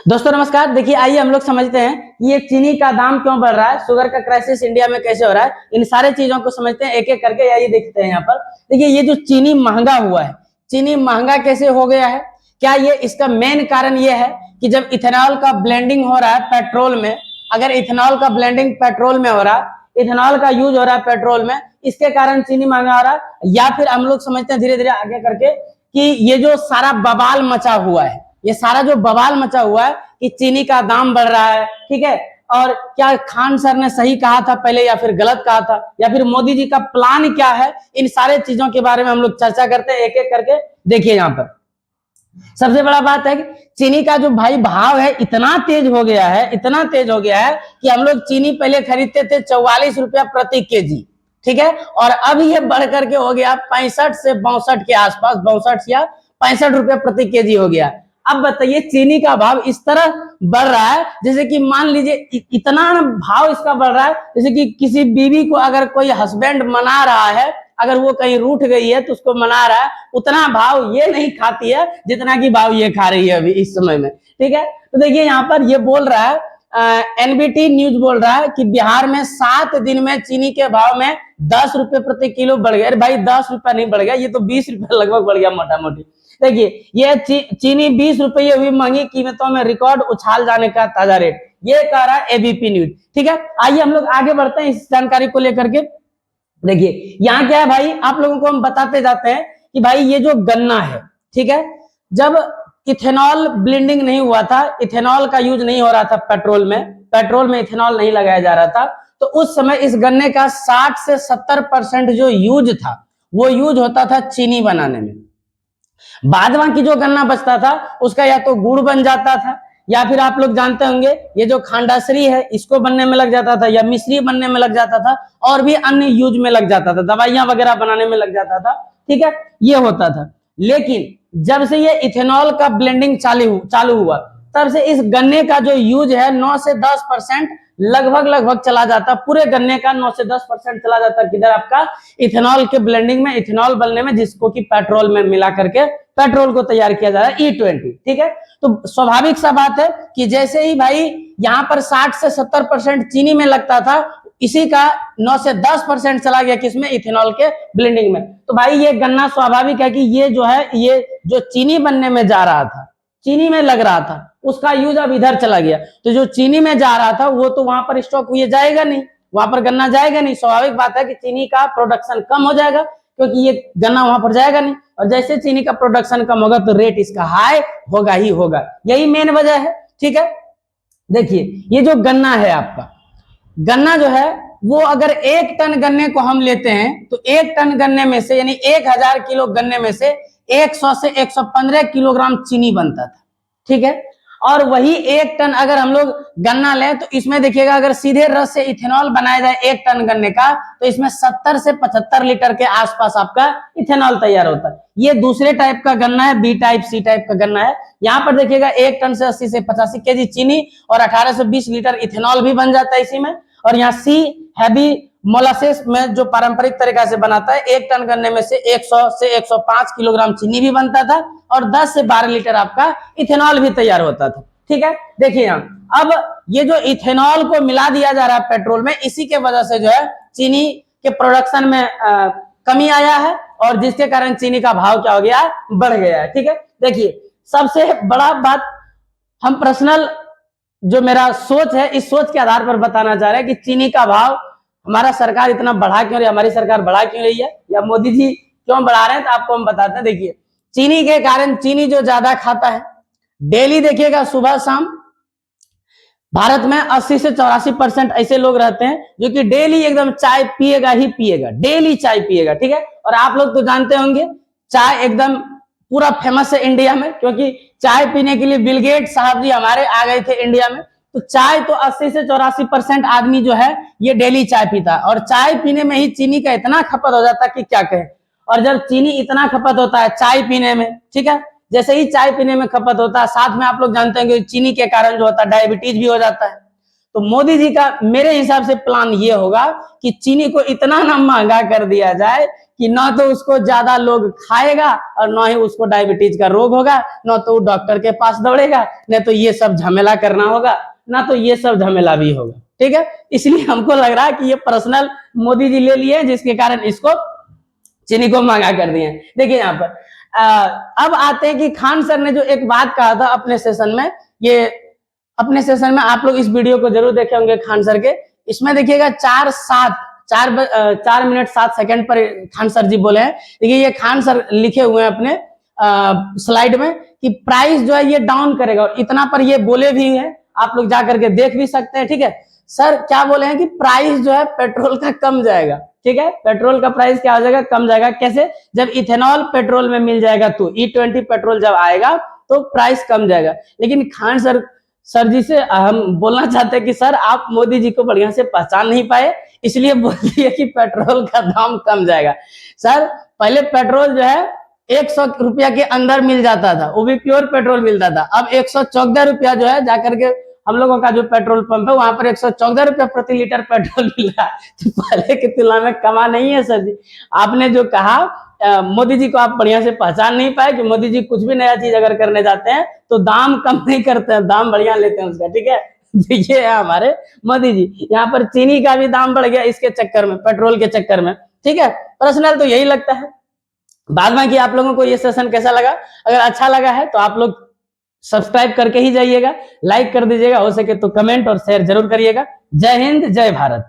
दोस्तों नमस्कार। देखिए आइए हम लोग समझते हैं कि ये चीनी का दाम क्यों बढ़ रहा है, शुगर का क्राइसिस इंडिया में कैसे हो रहा है, इन सारे चीजों को समझते हैं एक एक करके। आइए देखते हैं यहाँ पर। देखिए ये जो चीनी महंगा हुआ है, चीनी महंगा कैसे हो गया है, क्या ये इसका मेन कारण ये है कि जब इथेनॉल का ब्लेंडिंग हो रहा है पेट्रोल में, अगर इथेनॉल का ब्लेंडिंग पेट्रोल में हो रहा है, इथेनॉल का यूज हो रहा है पेट्रोल में, इसके कारण चीनी महंगा हो रहा है। या फिर हम लोग समझते हैं धीरे धीरे आगे करके कि ये जो सारा बवाल मचा हुआ है, ये सारा जो बवाल मचा हुआ है कि चीनी का दाम बढ़ रहा है, ठीक है, और क्या खान सर ने सही कहा था पहले या फिर गलत कहा था, या फिर मोदी जी का प्लान क्या है, इन सारे चीजों के बारे में हम लोग चर्चा करते हैं एक एक करके। देखिए यहाँ पर सबसे बड़ा बात है कि चीनी का जो भाई भाव है इतना तेज हो गया है, इतना तेज हो गया है कि हम लोग चीनी पहले खरीदते थे 44 रुपया प्रति केजी, ठीक है, और अब ये बढ़ करके हो गया 65 से 62 के आसपास, 62 या 65 रुपया प्रति केजी हो गया। अब बताइए चीनी का भाव इस तरह बढ़ रहा है जैसे कि मान लीजिए इतना भाव इसका बढ़ रहा है जैसे कि किसी बीवी को अगर कोई हस्बैंड मना रहा है, अगर वो कहीं रूठ गई है तो उसको मना रहा है, उतना भाव ये नहीं खाती है जितना कि भाव ये खा रही है अभी इस समय में, ठीक है। तो देखिए यहाँ पर ये बोल रहा है, एनबीटी न्यूज बोल रहा है कि बिहार में 7 दिन में चीनी के भाव में 10 रुपए प्रति किलो बढ़ गया। अरे भाई 10 रुपया नहीं बढ़ गया, ये तो 20 रुपए लगभग बढ़ गया मोटा मोटी। देखिए ये चीनी 20 रुपये हुई महंगी कीमतों में रिकॉर्ड उछाल जाने का ताजा रेट, ये कह रहा है एबीपी न्यूज, ठीक है। आइए हम लोग आगे बढ़ते हैं इस जानकारी को लेकर के। देखिए यहाँ क्या है भाई, आप लोगों को हम बताते जाते हैं कि भाई ये जो गन्ना है, ठीक है, जब इथेनॉल ब्लेंडिंग नहीं हुआ था, इथेनॉल का यूज नहीं हो रहा था पेट्रोल में इथेनॉल नहीं लगाया जा रहा था, तो उस समय इस गन्ने का 60 से 70% जो यूज था वो यूज होता था चीनी बनाने में। बाद बाकी जो गन्ना बचता था उसका या तो गुड़ बन जाता था, या फिर आप लोग जानते होंगे ये जो खांडाश्री है इसको बनने में लग जाता था, या मिश्री बनने में लग जाता था, और भी अन्य यूज में लग जाता था, दवाइयां वगैरह बनाने में लग जाता था, ठीक है, ये होता था। लेकिन जब से ये इथेनॉल का ब्लेंडिंग चालू हुआ तब से इस गन्ने का जो यूज है 9 से 10% लगभग चला जाता, पूरे गन्ने का 9 से 10% चला जाता किधर, आपका इथेनॉल के ब्लेंडिंग में, इथेनॉल बनने में, जिसको कि पेट्रोल में मिला करके पेट्रोल को तैयार किया जा रहा है E20, ठीक है। तो स्वाभाविक सा बात है कि जैसे ही भाई यहाँ पर 60 से 70% चीनी में लगता था, इसी का 9 से 10% चला गया किसमें, इथेनॉल के ब्लेंडिंग में। तो भाई ये गन्ना स्वाभाविक है कि ये जो है, ये जो चीनी बनने में जा रहा था, चीनी में लग रहा था, उसका यूज अब इधर चला गया, तो जो चीनी में जा रहा था वो तो वहां पर स्टॉक हुए जाएगा नहीं, वहां पर गन्ना जाएगा नहीं। स्वाभाविक बात है कि चीनी का प्रोडक्शन कम हो जाएगा क्योंकि ये गन्ना वहां पर जाएगा नहीं, और जैसे चीनी का प्रोडक्शन कम होगा तो रेट इसका हाई होगा ही होगा, यही मेन वजह है, ठीक है। देखिए ये जो गन्ना है आपका, गन्ना जो है वो अगर 1 टन गन्ने को हम लेते हैं तो 1 टन गन्ने में से यानी 1000 किलो गन्ने में से 100 से 115 किलोग्राम चीनी बनता था, ठीक है। और वही 1 टन अगर हम लोग गन्ना लें तो इसमें देखिएगा अगर सीधे रस से इथेनॉल बनाया जाए 1 टन गन्ने का तो इसमें 70 से 75 लीटर के आसपास आपका इथेनॉल तैयार होता है। ये दूसरे टाइप का गन्ना है, बी टाइप सी टाइप का गन्ना है। यहाँ पर देखिएगा 1 टन से 80 से 85 केजी चीनी और 18 से 20 लीटर इथेनॉल भी बन जाता है इसी में। और यहाँ सी हैवी मोलासेस में जो पारंपरिक तरीका से बनाता है, 1 टन गन्ने में से 100 से 105 किलोग्राम चीनी भी बनता था और 10 से 12 लीटर आपका इथेनॉल भी तैयार होता था, ठीक है। देखिए यहाँ अब ये जो इथेनॉल को मिला दिया जा रहा है पेट्रोल में, इसी के वजह से जो है चीनी के प्रोडक्शन में कमी आया है और जिसके कारण चीनी का भाव क्या हो गया, बढ़ गया है, ठीक है। देखिए सबसे बड़ा बात हम पर्सनल जो मेरा सोच है, इस सोच के आधार पर बताना चाह रहे हैं कि चीनी का भाव हमारा सरकार इतना बढ़ा क्यों रही है, हमारी सरकार बढ़ा क्यों रही है, या मोदी जी क्यों बढ़ा रहे हैं, तो आपको हम बताते हैं। देखिए चीनी के कारण, चीनी जो ज्यादा खाता है, डेली देखिएगा सुबह शाम भारत में 80 से 84% ऐसे लोग रहते हैं जो कि डेली एकदम चाय पिएगा ही पिएगा, डेली चाय पिएगा, ठीक है। और आप लोग तो जानते होंगे चाय एकदम पूरा फेमस है इंडिया में, क्योंकि चाय पीने के लिए बिल गेट्स साहब जी हमारे आ गए थे इंडिया में। तो चाय तो 80 से 84% आदमी जो है ये डेली चाय पीता है, और चाय पीने में ही चीनी का इतना खपत हो जाता है कि क्या कहें। और जब चीनी इतना खपत होता है चाय पीने में, ठीक है, जैसे ही चाय पीने में खपत होता है, साथ में आप लोग जानते हैं कि चीनी के कारण जो होता है डायबिटीज भी हो जाता है। तो तो मोदी जी का मेरे हिसाब से प्लान ये होगा कि चीनी को इतना ना महंगा कर दिया जाए कि ना तो उसको ज्यादा लोग खाएगा और ना ही उसको डायबिटीज का रोग होगा, ना तो वो डॉक्टर के पास दौड़ेगा, न तो ये सब झमेला करना होगा, ना तो ये सब झमेला भी होगा। ठीक है, इसलिए हमको लग रहा है कि ये पर्सनल मोदी जी ले लिए, जिसके कारण इसको चीनी को महंगा कर दिए। देखिए यहाँ पर अब आते हैं कि खान सर ने जो एक बात कहा था अपने सेशन में, ये अपने सेशन में आप लोग इस वीडियो को जरूर देखे होंगे खान सर के, इसमें देखिएगा 4 मिनट 7 सेकंड पर खान सर जी बोले हैं। देखिए ये खान सर लिखे हुए हैं अपने स्लाइड में कि प्राइस जो है ये डाउन करेगा, और इतना पर ये बोले भी हैं, आप लोग जा करके देख भी सकते हैं। ठीक है, सर क्या बोले हैं कि प्राइस जो है पेट्रोल का कम जाएगा। ठीक है, पेट्रोल का प्राइस क्या हो जाएगा, कम जाएगा। कैसे, जब इथेनॉल पेट्रोल में मिल जाएगा तो E20 पेट्रोल जब आएगा तो प्राइस कम जाएगा। लेकिन खान सर जी से हम बोलना चाहते हैं कि सर आप मोदी जी को बढ़िया से पहचान नहीं पाए, इसलिए बोल दिए कि पेट्रोल का दाम कम जाएगा। सर पहले पेट्रोल जो है 100 रुपया के अंदर मिल जाता था, वो भी प्योर पेट्रोल मिलता था। अब 114 रुपया जो है जाकर के हम लोगों का जो पेट्रोल पंप है वहां पर 114 रुपया प्रति लीटर पेट्रोल मिल रहा है। तो पहले की तुलना में कमा नहीं है सर जी। आपने जो कहा मोदी जी को आप बढ़िया से पहचान नहीं पाए कि मोदी जी कुछ भी नया चीज अगर करने जाते हैं तो दाम कम नहीं करते हैं, दाम बढ़िया लेते हैं उसका। ठीक है, ये है हमारे मोदी जी। यहाँ पर चीनी का भी दाम बढ़ गया इसके चक्कर में, पेट्रोल के चक्कर में। ठीक है, पर्सनल तो यही लगता है। बाद में कि आप लोगों को ये सेशन कैसा लगा, अगर अच्छा लगा है तो आप लोग सब्सक्राइब करके ही जाइएगा, लाइक कर दीजिएगा, हो सके तो कमेंट और शेयर जरूर करिएगा। जय हिंद, जय भारत।